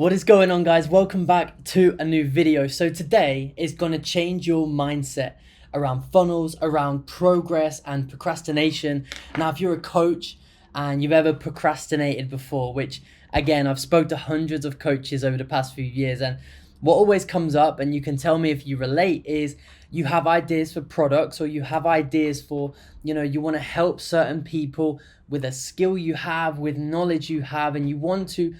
What is going on, guys? Welcome back to a new video. So today is going to change your mindset around funnels, around progress and procrastination. Now, if you're a coach and you've ever procrastinated before, which again, I've spoke to hundreds of coaches over the past few years, and what always comes up, and you can tell me if you relate, is you have ideas for products, or you have ideas for, you want to help certain people with a skill you have, with knowledge you have, and you want to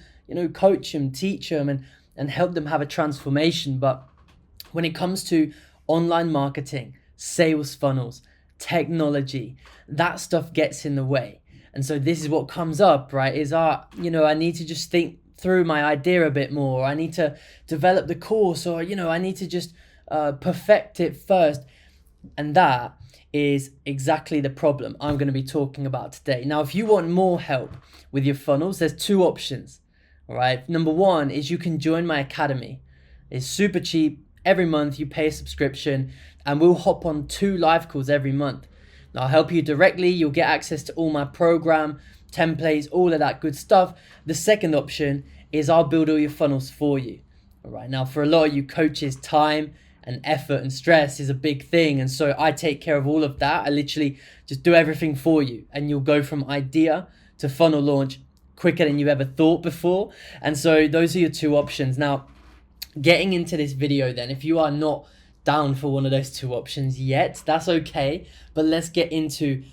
coach them, teach them, and help them have a transformation. But when it comes to online marketing, sales funnels, technology, that stuff gets in the way. And so this is what comes up, right? I need to just think through my idea a bit more. I need to develop the course, or, I need to just perfect it first. And that is exactly the problem I'm going to be talking about today. Now, if you want more help with your funnels, there's two options. All right. Number one is you can join my academy. It's super cheap. Every month you pay a subscription and we'll hop on 2 live calls every month. I'll help you directly. You'll get access to all my program, templates, all of that good stuff. The second option is I'll build all your funnels for you. All right. Now, for a lot of you coaches, time and effort and stress is a big thing. And so I take care of all of that. I literally just do everything for you, and you'll go from idea to funnel launch quicker than you ever thought before. And so those are your two options. Now, getting into this video then, if you are not down for one of those two options yet, that's okay. But let's get into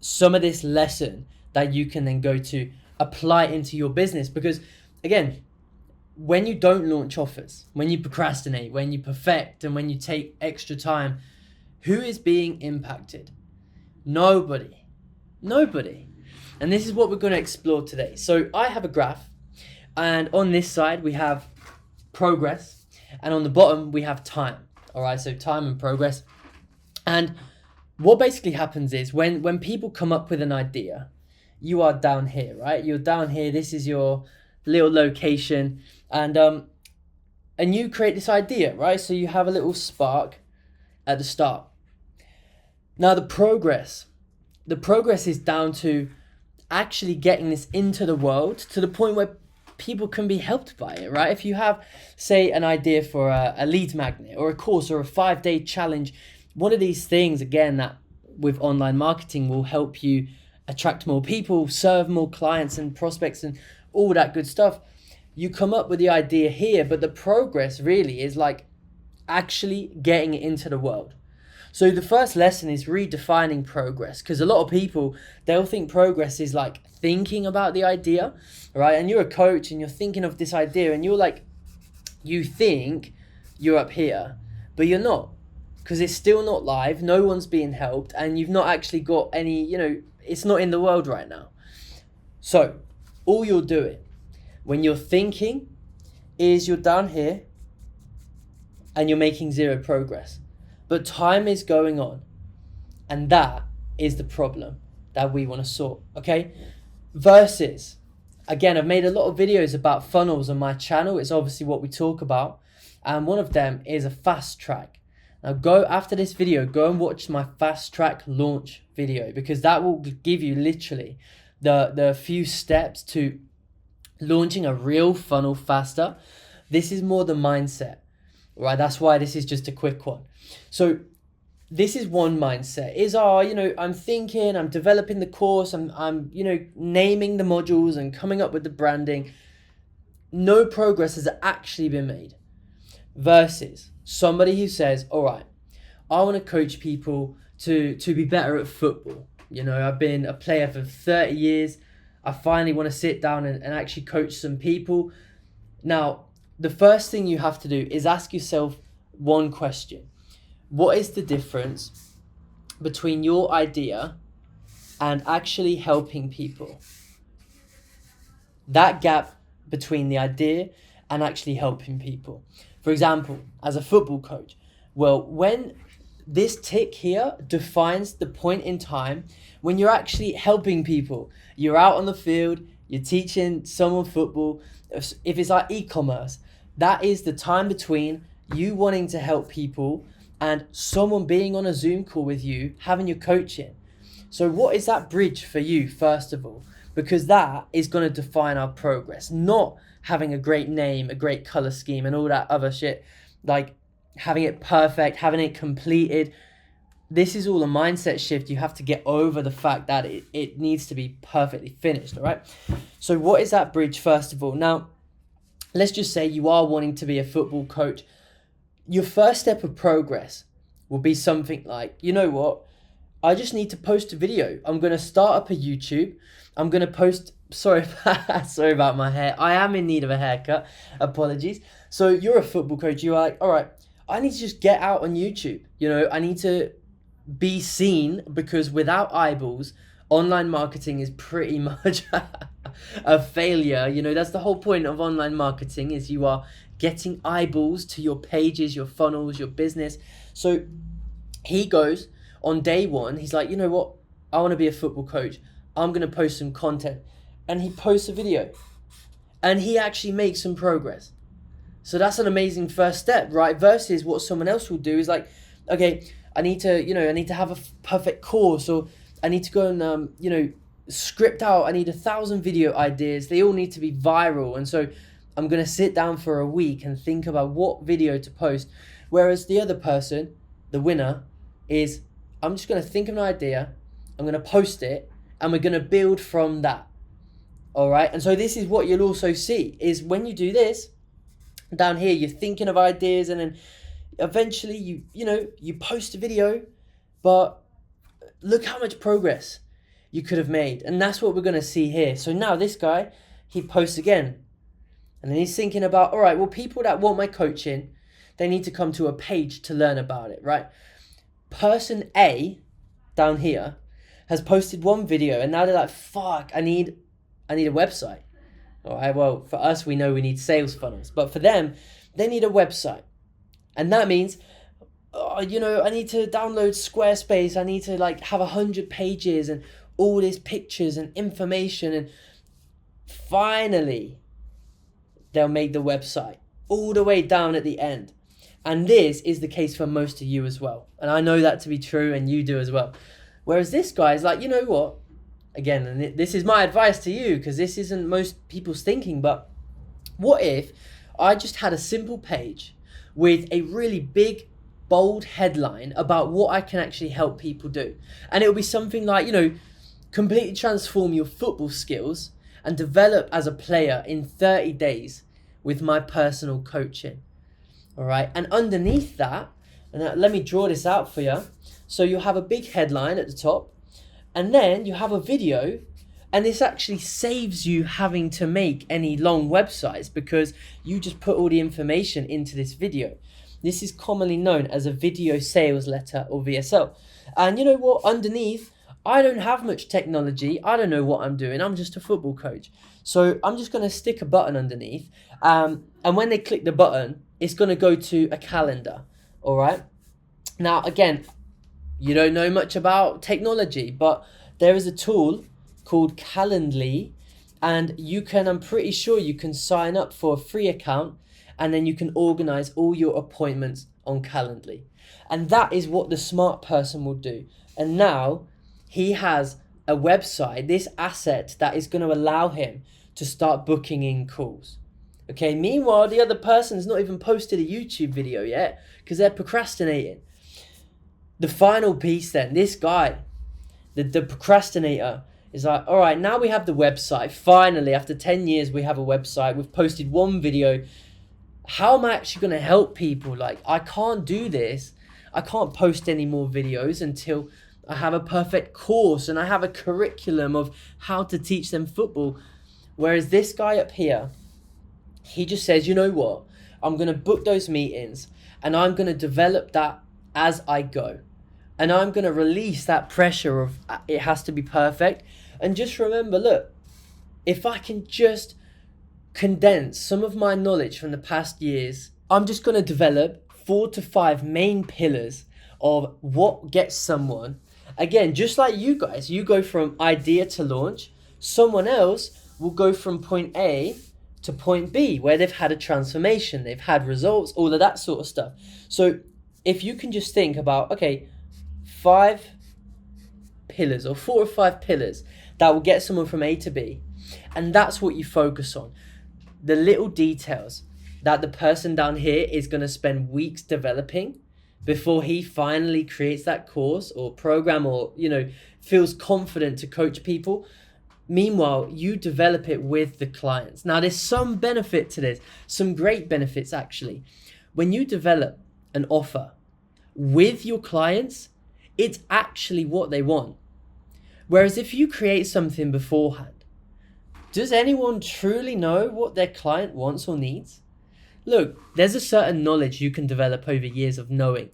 some of this lesson that you can then go to apply into your business. Because again, when you don't launch offers, when you procrastinate, when you perfect, and when you take extra time, who is being impacted? Nobody. And this is what we're going to explore today. So I have a graph, and on this side we have progress, and on the bottom we have time. All right, so time and progress. And what basically happens is when people come up with an idea, you are down here, right? You're down here. This is your little location, and you create this idea, right? So you have a little spark at the start. Now the progress is down to actually getting this into the world to the point where people can be helped by it, right? If you have, say, an idea for a lead magnet or a course or a 5-day challenge, one of these things, again, that with online marketing will help you attract more people, serve more clients and prospects and all that good stuff. You come up with the idea here, but the progress really is like actually getting it into the world. So the first lesson is redefining progress, because a lot of people, they'll think progress is like thinking about the idea, right? And you're a coach and you're thinking of this idea and you think you're up here, but you're not, because it's still not live. No one's being helped, and you've not actually got any, it's not in the world right now. So all you're doing when you're thinking is you're down here and you're making zero progress. But time is going on, and that is the problem that we want to sort, okay? Versus, again, I've made a lot of videos about funnels on my channel. It's obviously what we talk about, and one of them is a fast track. Now go after this video, go and watch my fast track launch video, because that will give you literally the few steps to launching a real funnel faster. This is more the mindset, right? That's why this is just a quick one. So this is one mindset is, I'm thinking, I'm developing the course, I'm naming the modules and coming up with the branding. No progress has actually been made. Versus somebody who says, all right, I want to coach people to be better at football. I've been a player for 30 years. I finally want to sit down and actually coach some people. Now, the first thing you have to do is ask yourself one question. What is the difference between your idea and actually helping people? That gap between the idea and actually helping people. For example, as a football coach, well, when this tick here defines the point in time when you're actually helping people, you're out on the field, you're teaching someone football. If it's like e-commerce, that is the time between you wanting to help people and someone being on a Zoom call with you, having your coaching. So what is that bridge for you, first of all? Because that is going to define our progress, not having a great name, a great color scheme, and all that other shit. Like having it perfect, having it completed. This is all a mindset shift. You have to get over the fact that it needs to be perfectly finished, all right? So what is that bridge, first of all? Now, let's just say you are wanting to be a football coach. Your first step of progress will be something like, you know what? I just need to post a video. I'm going to start up a YouTube. I'm going to post... Sorry about my hair. I am in need of a haircut. Apologies. So you're a football coach. You're like, all right, I need to just get out on YouTube. You know, I need to be seen, because without eyeballs, online marketing is pretty much a failure. You know, that's the whole point of online marketing, is you are getting eyeballs to your pages, your funnels, your business. So he goes on day one, he's like, you know what? I want to be a football coach. I'm going to post some content. And he posts a video. And he actually makes some progress. So that's an amazing first step, right? Versus what someone else will do is like, okay, I need to have a perfect course, or I need to go and, script out. I need 1,000 video ideas. They all need to be viral. And so I'm going to sit down for a week and think about what video to post. Whereas the other person, the winner, is I'm just going to think of an idea. I'm going to post it, and we're going to build from that. All right. And so this is what you'll also see is when you do this down here, you're thinking of ideas, and then eventually you post a video, but look how much progress you could have made. And that's what we're going to see here. So now this guy, he posts again, and then he's thinking about, all right, well, people that want my coaching, they need to come to a page to learn about it, right? Person A down here has posted one video, and now they're like, fuck, I need a website. All right, well, for us, we know we need sales funnels, but for them, they need a website. And that means, I need to download Squarespace. I need to have 100 pages and all these pictures and information. And finally, they'll make the website all the way down at the end. And this is the case for most of you as well. And I know that to be true, and you do as well. Whereas this guy is like, you know what? Again, and this is my advice to you, because this isn't most people's thinking, but what if I just had a simple page with a really big, bold headline about what I can actually help people do? And it will be something like, completely transform your football skills and develop as a player in 30 days with my personal coaching. All right. And underneath that, and let me draw this out for you. So you'll have a big headline at the top, and then you have a video, and this actually saves you having to make any long websites, because you just put all the information into this video. This is commonly known as a video sales letter, or VSL. And you know what? Underneath, I don't have much technology. I don't know what I'm doing. I'm just a football coach. So I'm just going to stick a button underneath. And when they click the button, it's going to go to a calendar. All right. Now, again, you don't know much about technology, but there is a tool called Calendly, and I'm pretty sure you can sign up for a free account, and then you can organize all your appointments on Calendly. And that is what the smart person will do. And now he has a website, this asset that is going to allow him to start booking in calls. Okay, meanwhile, the other person's not even posted a YouTube video yet because they're procrastinating. The final piece then, this guy, the procrastinator, is like, all right, now we have the website. Finally, after 10 years, we have a website. We've posted one video. How am I actually going to help people? I can't do this. I can't post any more videos until I have a perfect course and I have a curriculum of how to teach them football. Whereas this guy up here, he just says, you know what? I'm going to book those meetings, and I'm going to develop that as I go. And I'm going to release that pressure of it has to be perfect. And just remember, look, if I can just condense some of my knowledge from the past years, I'm just going to develop 4 to 5 main pillars of what gets someone. Again, just like you guys, you go from idea to launch. Someone else will go from point A to point B, where they've had a transformation, they've had results, all of that sort of stuff. So if you can just think about, okay, 5 pillars or 4 or 5 pillars that will get someone from A to B, and that's what you focus on. the little details that the person down here is going to spend weeks developing before he finally creates that course or program, or, you know, feels confident to coach people. Meanwhile, you develop it with the clients. Now, there's some benefit to this, some great benefits actually. When you develop an offer with your clients, it's actually what they want. Whereas if you create something beforehand, does anyone truly know what their client wants or needs? Look, there's a certain knowledge you can develop over years of knowing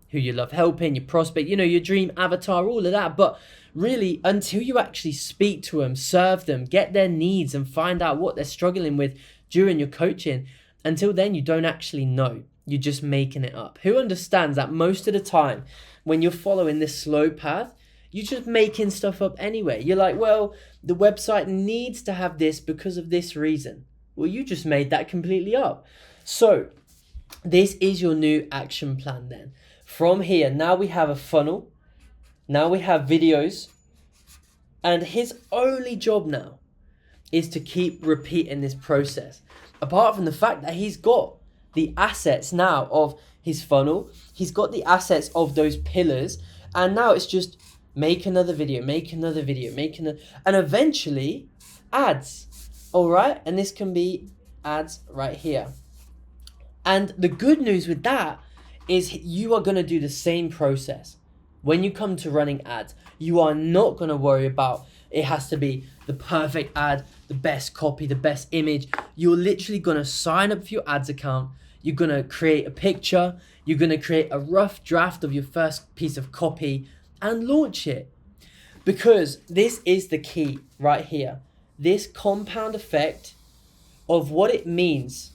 who you love helping, your prospect, you know, your dream avatar, all of that. But really, until you actually speak to them, serve them, get their needs and find out what they're struggling with during your coaching, until then, you don't actually know. You're just making it up. Who understands that most of the time when you're following this slow path, you're just making stuff up anyway. You're like, well, the website needs to have this because of this reason. Well, you just made that completely up. So this is your new action plan then. From here, now we have a funnel. Now we have videos. And his only job now is to keep repeating this process. Apart from the fact that he's got the assets now of his funnel, he's got the assets of those pillars, and now it's just make another video, make another video, and eventually ads. All right, and this can be ads right here. And the good news with that is you are going to do the same process. When you come to running ads, you are not going to worry about it has to be the perfect ad, the best copy, the best image. You're literally going to sign up for your ads account. You're going to create a picture. You're going to create a rough draft of your first piece of copy and launch it. Because this is the key right here. This compound effect of what it means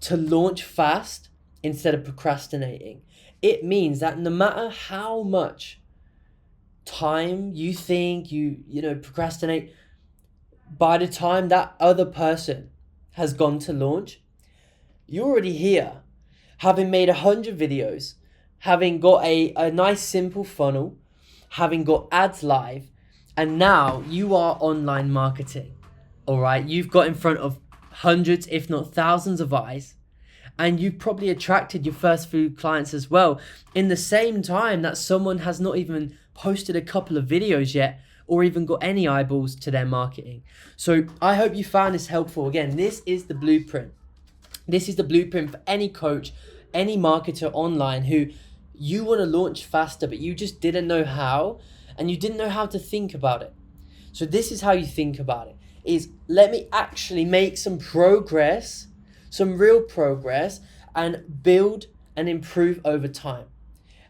to launch fast instead of procrastinating. It means that no matter how much time you think you procrastinate, by the time that other person has gone to launch, you're already here, having made 100 videos, having got a nice simple funnel, having got ads live, and now you are online marketing. All right, you've got in front of hundreds, if not thousands of eyes, and you've probably attracted your first few clients as well in the same time that someone has not even posted a couple of videos yet or even got any eyeballs to their marketing. So I hope you found this helpful. Again, this is the blueprint. This is the blueprint for any coach, any marketer online who you want to launch faster, but you just didn't know how, and you didn't know how to think about it. So this is how you think about it, is let me actually make some progress, some real progress, and build and improve over time.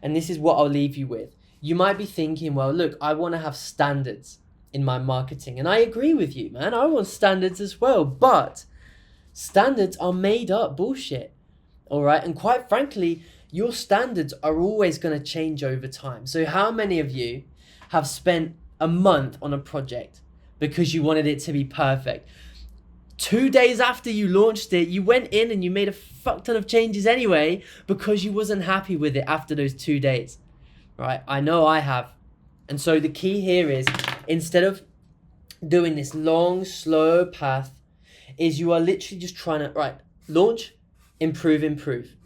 And this is what I'll leave you with. You might be thinking, well, look, I want to have standards in my marketing. And I agree with you, man. I want standards as well. But standards are made up bullshit. All right. And quite frankly, your standards are always going to change over time. So how many of you have spent a month on a project because you wanted it to be perfect? 2 days after you launched it, you went in and you made a fuck ton of changes anyway because you wasn't happy with it after those 2 days, right? I know I have. And so the key here is, instead of doing this long, slow path, is you are literally just trying to, right, launch, improve,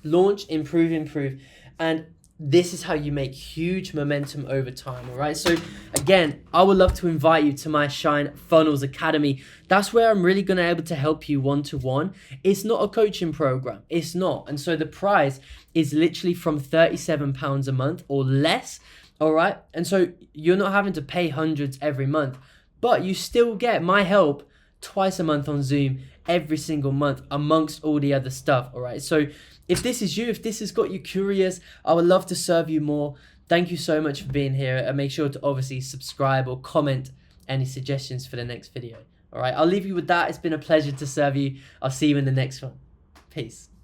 launch, improve. And this is how you make huge momentum over time, all right? So again, I would love to invite you to my Shine Funnels Academy. That's where I'm really going to be able to help you one-to-one. It's not a coaching program. It's not. And so the price is literally from £37 a month or less, all right? And so you're not having to pay hundreds every month, but you still get my help twice a month on Zoom, every single month, amongst all the other stuff, all right? So if this is you, if this has got you curious, I would love to serve you more. Thank you so much for being here, and make sure to obviously subscribe or comment any suggestions for the next video. All right, I'll leave you with that. It's been a pleasure to serve you. I'll see you in the next one. Peace.